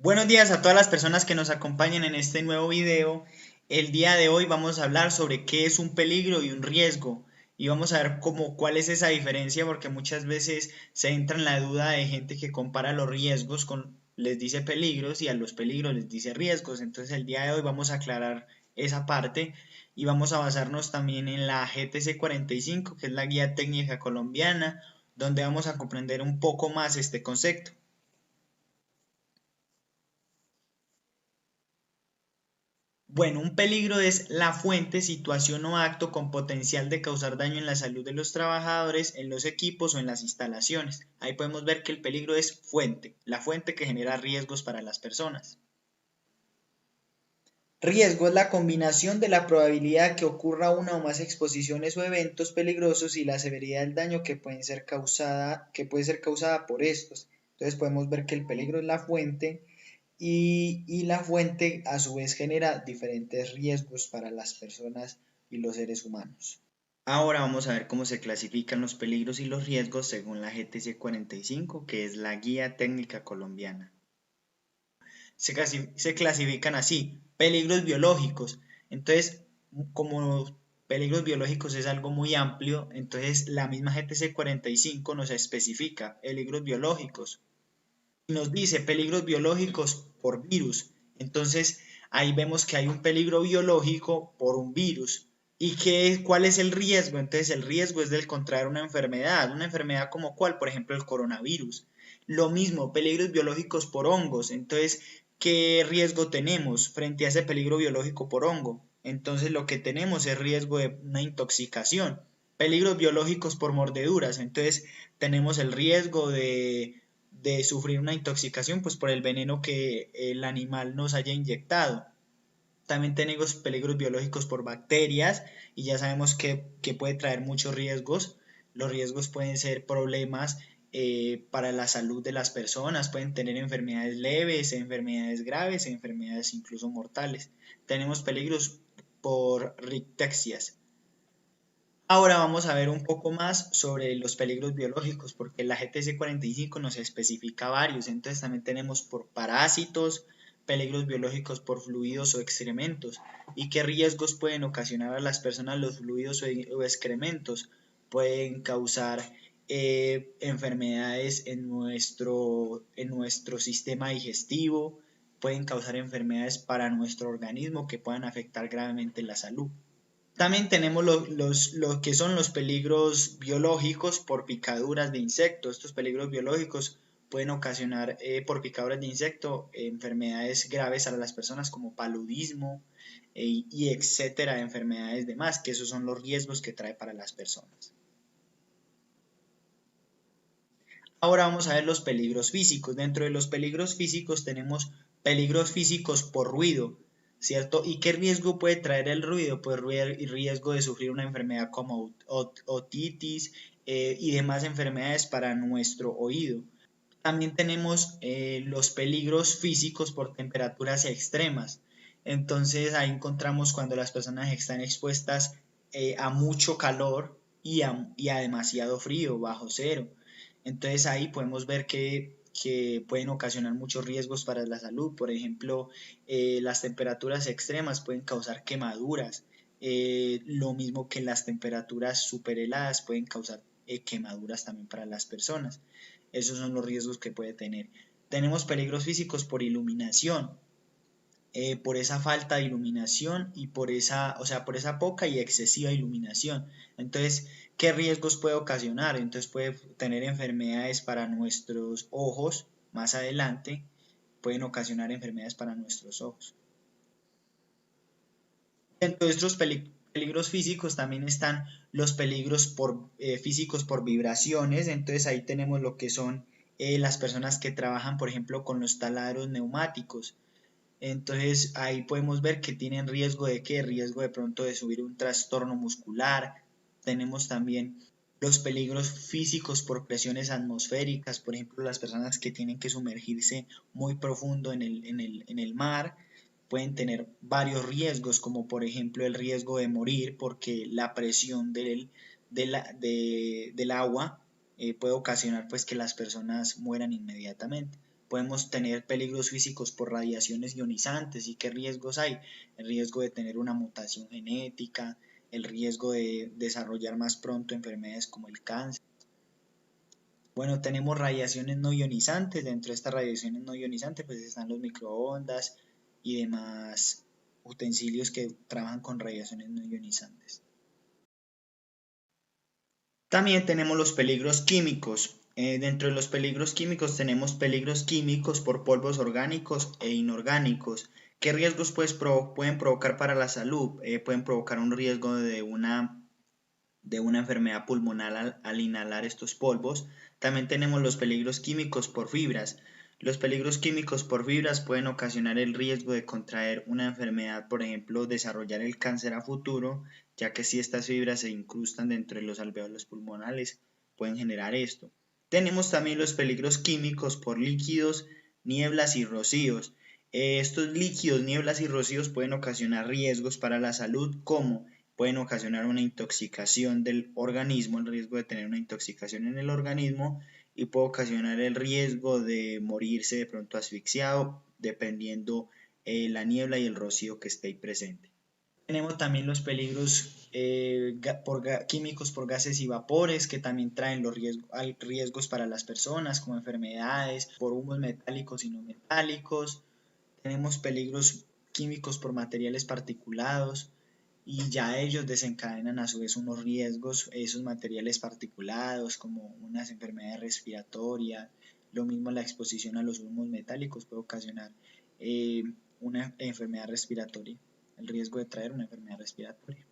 Buenos días a todas las personas que nos acompañan en este nuevo video. El día de hoy vamos a hablar sobre qué es un peligro y un riesgo y vamos a ver cuál es esa diferencia porque muchas veces se entra en la duda de gente que compara los riesgos les dice peligros y a los peligros les dice riesgos. Entonces el día de hoy vamos a aclarar esa parte y vamos a basarnos también en la GTC 45, que es la guía técnica colombiana, donde vamos a comprender un poco más este concepto. Bueno, un peligro es la fuente, situación o acto con potencial de causar daño en la salud de los trabajadores, en los equipos o en las instalaciones. Ahí podemos ver que el peligro es fuente, la fuente que genera riesgos para las personas. Riesgo es la combinación de la probabilidad que ocurra una o más exposiciones o eventos peligrosos y la severidad del daño que puede ser causada por estos. Entonces podemos ver que el peligro es la fuente y la fuente a su vez genera diferentes riesgos para las personas y los seres humanos. Ahora vamos a ver cómo se clasifican los peligros y los riesgos según la GTC 45, que es la Guía Técnica Colombiana. Se clasifican así: peligros biológicos. Entonces, como peligros biológicos es algo muy amplio, entonces la misma GTC 45 nos especifica peligros biológicos y nos dice peligros biológicos por virus. Entonces, ahí vemos que hay un peligro biológico por un virus. ¿Y cuál es el riesgo? Entonces, el riesgo es del contraer una enfermedad como cuál, por ejemplo, el coronavirus. Lo mismo, peligros biológicos por hongos. Entonces, ¿qué riesgo tenemos frente a ese peligro biológico por hongo? Entonces, lo que tenemos es riesgo de una intoxicación. Peligros biológicos por mordeduras. Entonces, tenemos el riesgo de sufrir una intoxicación pues por el veneno que el animal nos haya inyectado. También tenemos peligros biológicos por bacterias y ya sabemos que puede traer muchos riesgos. Los riesgos pueden ser problemas para la salud de las personas, pueden tener enfermedades leves, enfermedades graves, enfermedades incluso mortales. Tenemos peligros por rickettsias. Ahora vamos a ver un poco más sobre los peligros biológicos, porque la GTC 45 nos especifica varios. Entonces también tenemos por parásitos, peligros biológicos por fluidos o excrementos. ¿Y qué riesgos pueden ocasionar a las personas los fluidos o excrementos? Pueden causar enfermedades en nuestro sistema digestivo, pueden causar enfermedades para nuestro organismo que puedan afectar gravemente la salud. También tenemos lo que son los peligros biológicos por picaduras de insectos. Estos peligros biológicos pueden ocasionar por picaduras de insecto enfermedades graves a las personas como paludismo y etcétera, enfermedades demás, que esos son los riesgos que trae para las personas. Ahora vamos a ver los peligros físicos. Dentro de los peligros físicos tenemos peligros físicos por ruido, ¿cierto? ¿Y qué riesgo puede traer el ruido? Pues riesgo de sufrir una enfermedad como otitis y demás enfermedades para nuestro oído. También tenemos los peligros físicos por temperaturas extremas. Entonces ahí encontramos cuando las personas están expuestas a mucho calor y a demasiado frío, bajo cero. Entonces ahí podemos ver que pueden ocasionar muchos riesgos para la salud. Por ejemplo, las temperaturas extremas pueden causar quemaduras. Lo mismo que las temperaturas superheladas pueden causar quemaduras también para las personas. Esos son los riesgos que puede tener. Tenemos peligros físicos por iluminación, por esa falta de iluminación y por esa poca y excesiva iluminación. Entonces, ¿qué riesgos puede ocasionar? Entonces puede tener enfermedades para nuestros ojos más adelante, pueden ocasionar enfermedades para nuestros ojos. Dentro de estos peligros físicos también están los peligros físicos por vibraciones. Entonces ahí tenemos lo que son las personas que trabajan, por ejemplo, con los taladros neumáticos. Entonces ahí podemos ver que tienen riesgo de qué, riesgo de pronto de subir un trastorno muscular. Tenemos también los peligros físicos por presiones atmosféricas, por ejemplo, las personas que tienen que sumergirse muy profundo en el mar pueden tener varios riesgos, como por ejemplo el riesgo de morir porque la presión del agua puede ocasionar pues que las personas mueran inmediatamente. Podemos tener peligros físicos por radiaciones ionizantes. ¿Y qué riesgos hay? El riesgo de tener una mutación genética, el riesgo de desarrollar más pronto enfermedades como el cáncer. Bueno, tenemos radiaciones no ionizantes. Dentro de estas radiaciones no ionizantes pues están los microondas y demás utensilios que trabajan con radiaciones no ionizantes. También tenemos los peligros químicos. Dentro de los peligros químicos tenemos peligros químicos por polvos orgánicos e inorgánicos. ¿Qué riesgos pueden provocar para la salud? Pueden provocar un riesgo de una enfermedad pulmonar al inhalar estos polvos. También tenemos los peligros químicos por fibras. Los peligros químicos por fibras pueden ocasionar el riesgo de contraer una enfermedad, por ejemplo, desarrollar el cáncer a futuro, ya que si estas fibras se incrustan dentro de los alveolos pulmonares, pueden generar esto. Tenemos también los peligros químicos por líquidos, nieblas y rocíos. Estos líquidos, nieblas y rocíos pueden ocasionar riesgos para la salud, como pueden ocasionar una intoxicación del organismo, el riesgo de tener una intoxicación en el organismo, y puede ocasionar el riesgo de morirse de pronto asfixiado, dependiendo la niebla y el rocío que esté ahí presente. Tenemos también los peligros químicos por gases y vapores, que también traen los riesgos para las personas, como enfermedades, por humos metálicos y no metálicos. Tenemos peligros químicos por materiales particulados, y ya ellos desencadenan a su vez unos riesgos, esos materiales particulados, como unas enfermedades respiratorias. Lo mismo la exposición a los humos metálicos puede ocasionar una enfermedad respiratoria, el riesgo de traer una enfermedad respiratoria.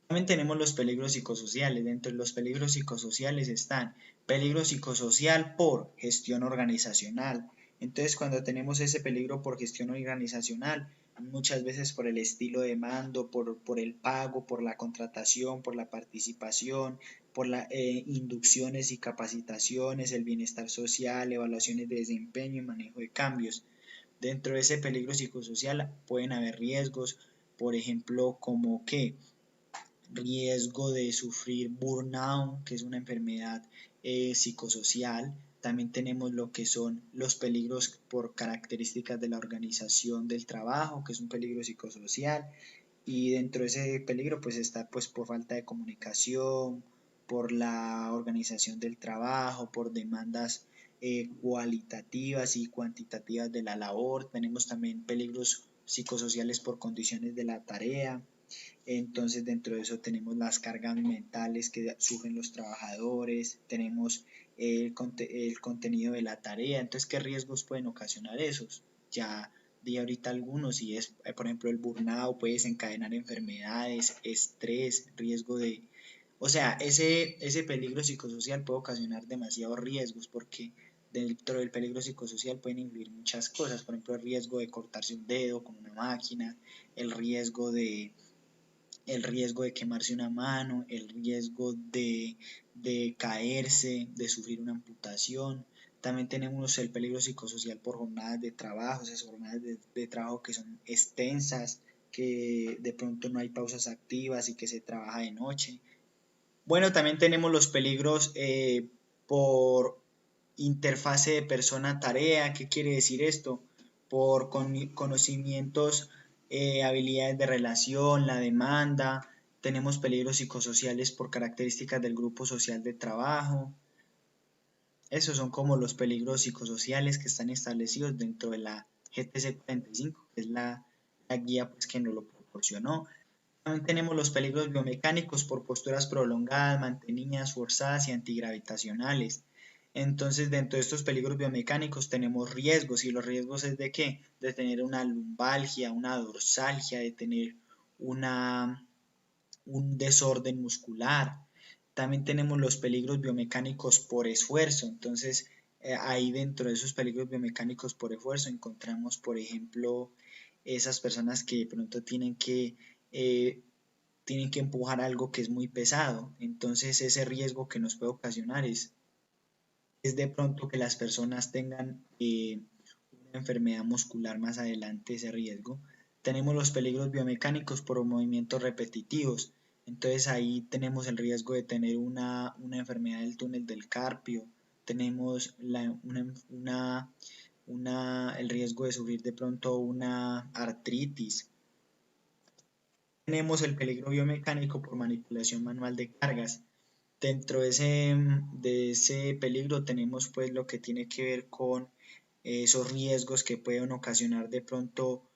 También tenemos los peligros psicosociales. Dentro de los peligros psicosociales están peligro psicosocial por gestión organizacional. Entonces, cuando tenemos ese peligro por gestión organizacional, muchas veces por el estilo de mando, por el pago, por la contratación, por la participación, por las inducciones y capacitaciones, el bienestar social, evaluaciones de desempeño y manejo de cambios. Dentro de ese peligro psicosocial pueden haber riesgos, por ejemplo, como que riesgo de sufrir burnout, que es una enfermedad psicosocial. También tenemos lo que son los peligros por características de la organización del trabajo, que es un peligro psicosocial. Y dentro de ese peligro pues está pues por falta de comunicación, por la organización del trabajo, por demandas cualitativas y cuantitativas de la labor. Tenemos también peligros psicosociales por condiciones de la tarea. Entonces dentro de eso tenemos las cargas mentales que sufren los trabajadores, tenemos el contenido de la tarea. Entonces, ¿qué riesgos pueden ocasionar esos? Ya di ahorita algunos, y es, por ejemplo, el burnout puede desencadenar enfermedades, estrés, riesgo de... O sea, ese peligro psicosocial puede ocasionar demasiados riesgos, porque dentro del peligro psicosocial pueden influir muchas cosas, por ejemplo, el riesgo de cortarse un dedo con una máquina, el riesgo de quemarse una mano, el riesgo de caerse, de sufrir una amputación. También tenemos el peligro psicosocial por jornadas de trabajo, esas jornadas de trabajo que son extensas, que de pronto no hay pausas activas y que se trabaja de noche. Bueno, también tenemos los peligros por interfase de persona-tarea. ¿Qué quiere decir esto? Por conocimientos, habilidades de relación, la demanda. Tenemos peligros psicosociales por características del grupo social de trabajo. Esos son como los peligros psicosociales que están establecidos dentro de la GTC 45, que es la guía pues, que nos lo proporcionó. También tenemos los peligros biomecánicos por posturas prolongadas, mantenidas, forzadas y antigravitacionales. Entonces, dentro de estos peligros biomecánicos tenemos riesgos, y los riesgos es de qué? De tener una lumbalgia, una dorsalgia, de tener un desorden muscular. También tenemos los peligros biomecánicos por esfuerzo. Entonces, ahí dentro de esos peligros biomecánicos por esfuerzo encontramos, por ejemplo, esas personas que de pronto tienen que empujar algo que es muy pesado. Entonces, ese riesgo que nos puede ocasionar es de pronto que las personas tengan una enfermedad muscular más adelante, ese riesgo. Tenemos los peligros biomecánicos por movimientos repetitivos. Entonces ahí tenemos el riesgo de tener una enfermedad del túnel del carpio, tenemos el riesgo de sufrir de pronto una artritis. Tenemos el peligro biomecánico por manipulación manual de cargas. Dentro de ese peligro tenemos pues lo que tiene que ver con esos riesgos que pueden ocasionar de pronto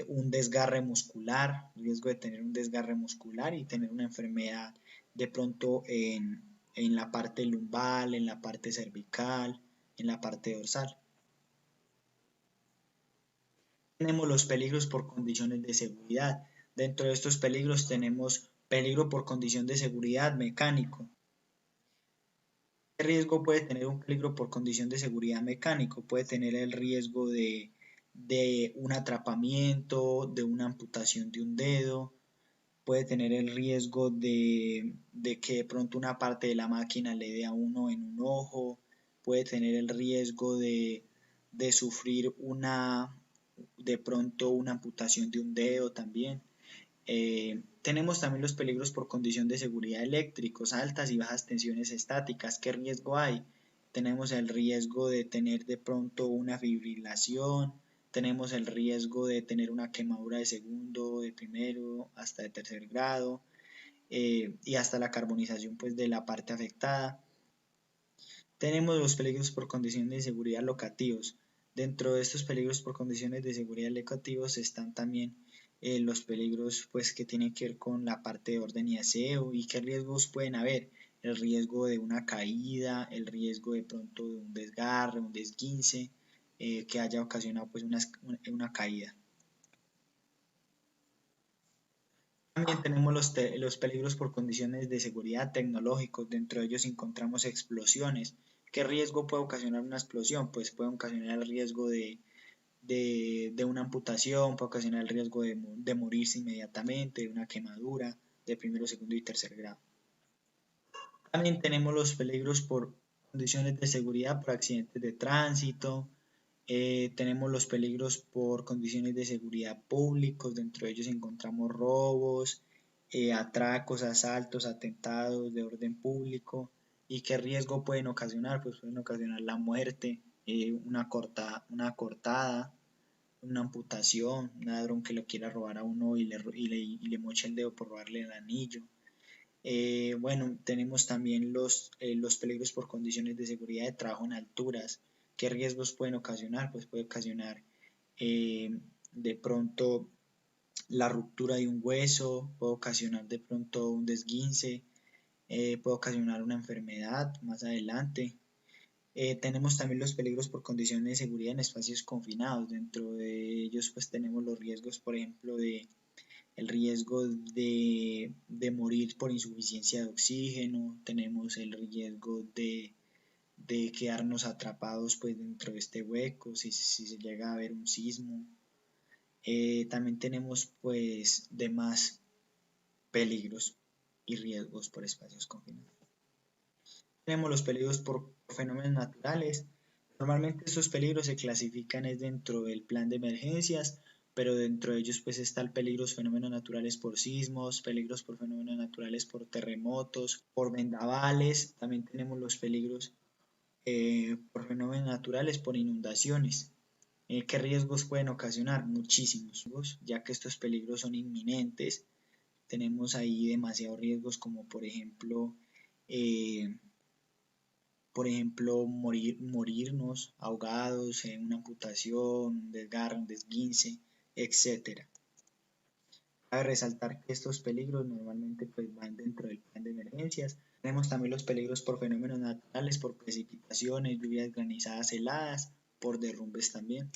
un desgarre muscular, riesgo de tener un desgarre muscular y tener una enfermedad de pronto en la parte lumbar, en la parte cervical, en la parte dorsal. Tenemos los peligros por condiciones de seguridad. Dentro de estos peligros tenemos peligro por condición de seguridad mecánico. ¿Qué riesgo puede tener un peligro por condición de seguridad mecánico? Puede tener el riesgo de un atrapamiento, de una amputación de un dedo, puede tener el riesgo de que de pronto una parte de la máquina le dé a uno en un ojo, puede tener el riesgo de sufrir de pronto una amputación de un dedo también. Tenemos también los peligros por condición de seguridad eléctricos, altas y bajas tensiones estáticas. ¿Qué riesgo hay? Tenemos el riesgo de tener de pronto una fibrilación, tenemos el riesgo de tener una quemadura de segundo, de primero, hasta de tercer grado, y hasta la carbonización pues, de la parte afectada. Tenemos los peligros por condiciones de seguridad locativos. Dentro de estos peligros por condiciones de seguridad locativos están también los peligros pues, que tienen que ver con la parte de orden y aseo y qué riesgos pueden haber. El riesgo de una caída, el riesgo de pronto de un desgarre, un desguince que haya ocasionado pues, una caída. También tenemos los peligros por condiciones de seguridad tecnológicos. Dentro de ellos encontramos explosiones. ¿Qué riesgo puede ocasionar una explosión? Pues puede ocasionar el riesgo de una amputación, puede ocasionar el riesgo de morirse inmediatamente, de una quemadura de primero, segundo y tercer grado. También tenemos los peligros por condiciones de seguridad por accidentes de tránsito. Tenemos los peligros por condiciones de seguridad públicos, dentro de ellos encontramos robos, atracos, asaltos, atentados de orden público. ¿Y qué riesgo pueden ocasionar? Pues pueden ocasionar la muerte, una cortada, una amputación, un ladrón que lo quiera robar a uno y le moche el dedo por robarle el anillo. Bueno, tenemos también los peligros por condiciones de seguridad de trabajo en alturas. ¿Qué riesgos pueden ocasionar? Pues puede ocasionar de pronto la ruptura de un hueso, puede ocasionar de pronto un desguince, puede ocasionar una enfermedad más adelante. Tenemos también los peligros por condiciones de seguridad en espacios confinados. Dentro de ellos pues tenemos los riesgos, por ejemplo, el riesgo de morir por insuficiencia de oxígeno, tenemos el riesgo de quedarnos atrapados pues dentro de este hueco si se llega a ver un sismo. También tenemos pues demás peligros y riesgos por espacios confinados. Tenemos los peligros por fenómenos naturales. Normalmente estos peligros se clasifican dentro del plan de emergencias, pero dentro de ellos pues están peligros fenómenos naturales por sismos, peligros por fenómenos naturales por terremotos, por vendavales. También tenemos los peligros por fenómenos naturales por inundaciones. ¿Qué riesgos pueden ocasionar? Muchísimos, ya que estos peligros son inminentes. Tenemos ahí demasiados riesgos como por ejemplo morirnos ahogados, una amputación, un desgarre, un desguince, etc. Cabe resaltar que estos peligros normalmente pues, van dentro del plan de emergencias. Tenemos también los peligros por fenómenos naturales, por precipitaciones, lluvias granizadas, heladas, por derrumbes también.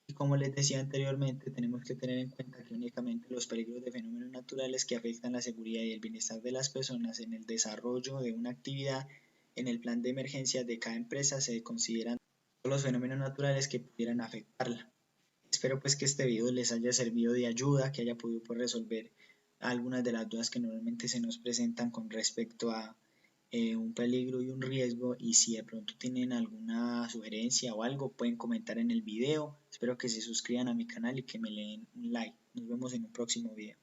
Y como les decía anteriormente, tenemos que tener en cuenta que únicamente los peligros de fenómenos naturales que afectan la seguridad y el bienestar de las personas en el desarrollo de una actividad en el plan de emergencias de cada empresa se consideran los fenómenos naturales que pudieran afectarla. Espero pues que este video les haya servido de ayuda, que haya podido pues, resolver algunas de las dudas que normalmente se nos presentan con respecto a un peligro y un riesgo, y si de pronto tienen alguna sugerencia o algo pueden comentar en el video. Espero que se suscriban a mi canal y que me den un like. Nos vemos en un próximo video.